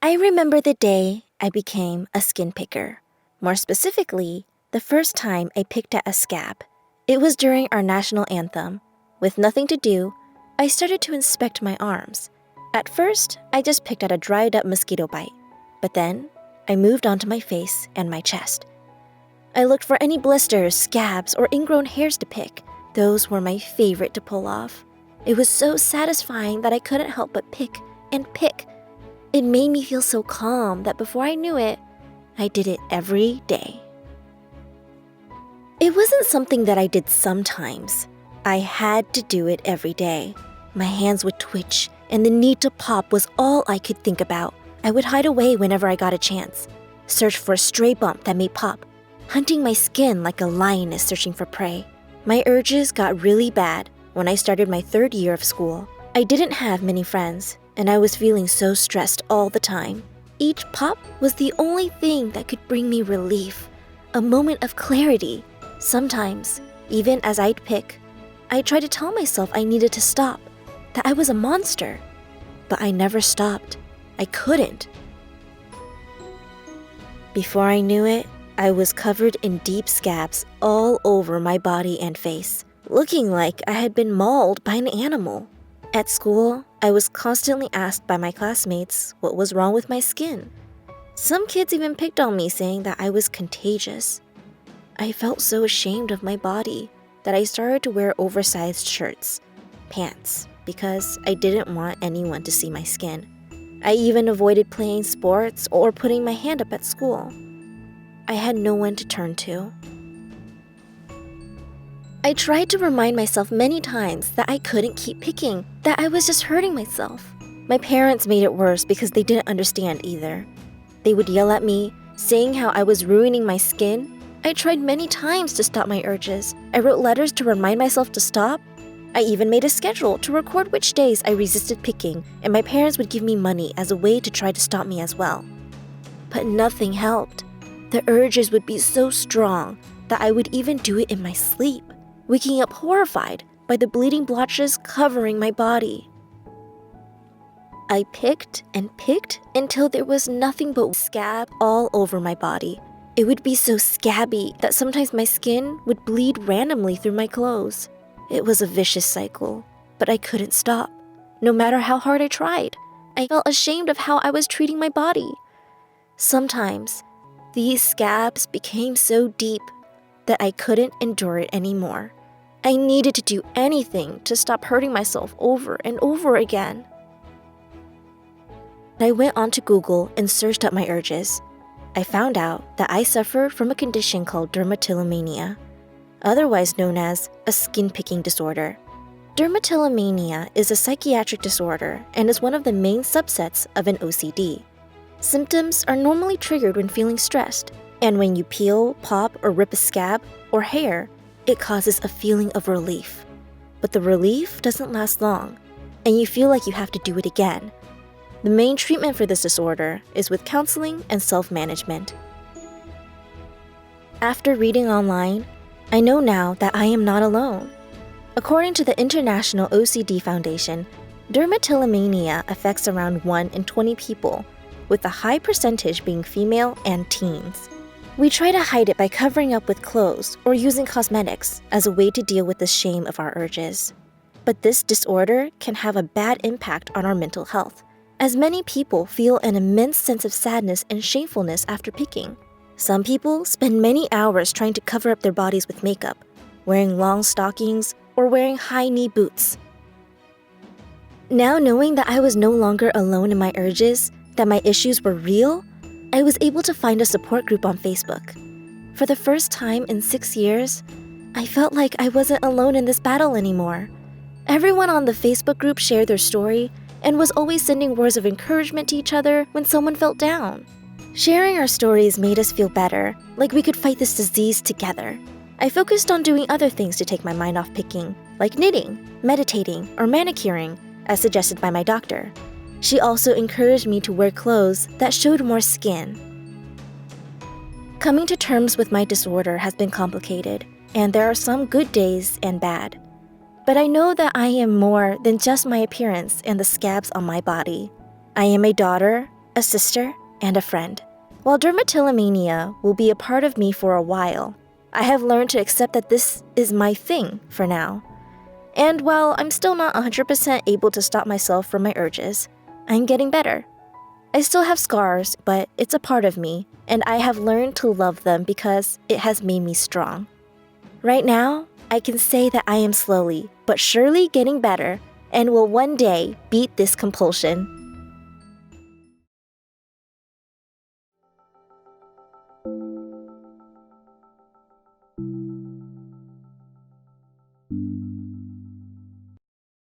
I remember the day I became a skin picker. More specifically, the first time I picked at a scab. It was during our national anthem. With nothing to do, I started to inspect my arms. At first, I just picked at a dried up mosquito bite. But then, I moved on to my face and my chest. I looked for any blisters, scabs, or ingrown hairs to pick. Those were my favorite to pull off. It was so satisfying that I couldn't help but pick and pick. It made me feel so calm that before I knew it, I did it every day. It wasn't something that I did sometimes. I had to do it every day. My hands would twitch, and the need to pop was all I could think about. I would hide away whenever I got a chance, search for a stray bump that may pop, hunting my skin like a lioness searching for prey. My urges got really bad when I started my 3rd year of school. I didn't have many friends, and I was feeling so stressed all the time. Each pop was the only thing that could bring me relief, a moment of clarity. Sometimes, even as I'd pick, I tried to tell myself I needed to stop, that I was a monster. But I never stopped. I couldn't. Before I knew it, I was covered in deep scabs all over my body and face, looking like I had been mauled by an animal. At school, I was constantly asked by my classmates what was wrong with my skin. Some kids even picked on me, saying that I was contagious. I felt so ashamed of my body that I started to wear oversized shirts, pants, because I didn't want anyone to see my skin. I even avoided playing sports or putting my hand up at school. I had no one to turn to. I tried to remind myself many times that I couldn't keep picking, that I was just hurting myself. My parents made it worse because they didn't understand either. They would yell at me, saying how I was ruining my skin. I tried many times to stop my urges. I wrote letters to remind myself to stop. I even made a schedule to record which days I resisted picking, and my parents would give me money as a way to try to stop me as well. But nothing helped. The urges would be so strong that I would even do it in my sleep, waking up horrified by the bleeding blotches covering my body. I picked and picked until there was nothing but scab all over my body. It would be so scabby that sometimes my skin would bleed randomly through my clothes. It was a vicious cycle, but I couldn't stop, no matter how hard I tried. I felt ashamed of how I was treating my body. Sometimes, these scabs became so deep that I couldn't endure it anymore. I needed to do anything to stop hurting myself over and over again. I went onto Google and searched up my urges. I found out that I suffered from a condition called dermatillomania, otherwise known as a skin-picking disorder. Dermatillomania is a psychiatric disorder and is one of the main subsets of an OCD. Symptoms are normally triggered when feeling stressed, and when you peel, pop, or rip a scab or hair, it causes a feeling of relief. But the relief doesn't last long, and you feel like you have to do it again. The main treatment for this disorder is with counseling and self-management. After reading online, I know now that I am not alone. According to the International OCD Foundation, dermatillomania affects around 1 in 20 people, with a high percentage being female and teens. We try to hide it by covering up with clothes or using cosmetics as a way to deal with the shame of our urges. But this disorder can have a bad impact on our mental health, as many people feel an immense sense of sadness and shamefulness after picking. Some people spend many hours trying to cover up their bodies with makeup, wearing long stockings, or wearing high-knee boots. Now knowing that I was no longer alone in my urges, that my issues were real, I was able to find a support group on Facebook. For the first time in 6 years, I felt like I wasn't alone in this battle anymore. Everyone on the Facebook group shared their story and was always sending words of encouragement to each other when someone felt down. Sharing our stories made us feel better, like we could fight this disease together. I focused on doing other things to take my mind off picking, like knitting, meditating, or manicuring, as suggested by my doctor. She also encouraged me to wear clothes that showed more skin. Coming to terms with my disorder has been complicated, and there are some good days and bad. But I know that I am more than just my appearance and the scabs on my body. I am a daughter, a sister, and a friend. While dermatillomania will be a part of me for a while, I have learned to accept that this is my thing for now. And while I'm still not 100% able to stop myself from my urges, I'm getting better. I still have scars, but it's a part of me, and I have learned to love them because it has made me strong. Right now, I can say that I am slowly but surely getting better and will one day beat this compulsion.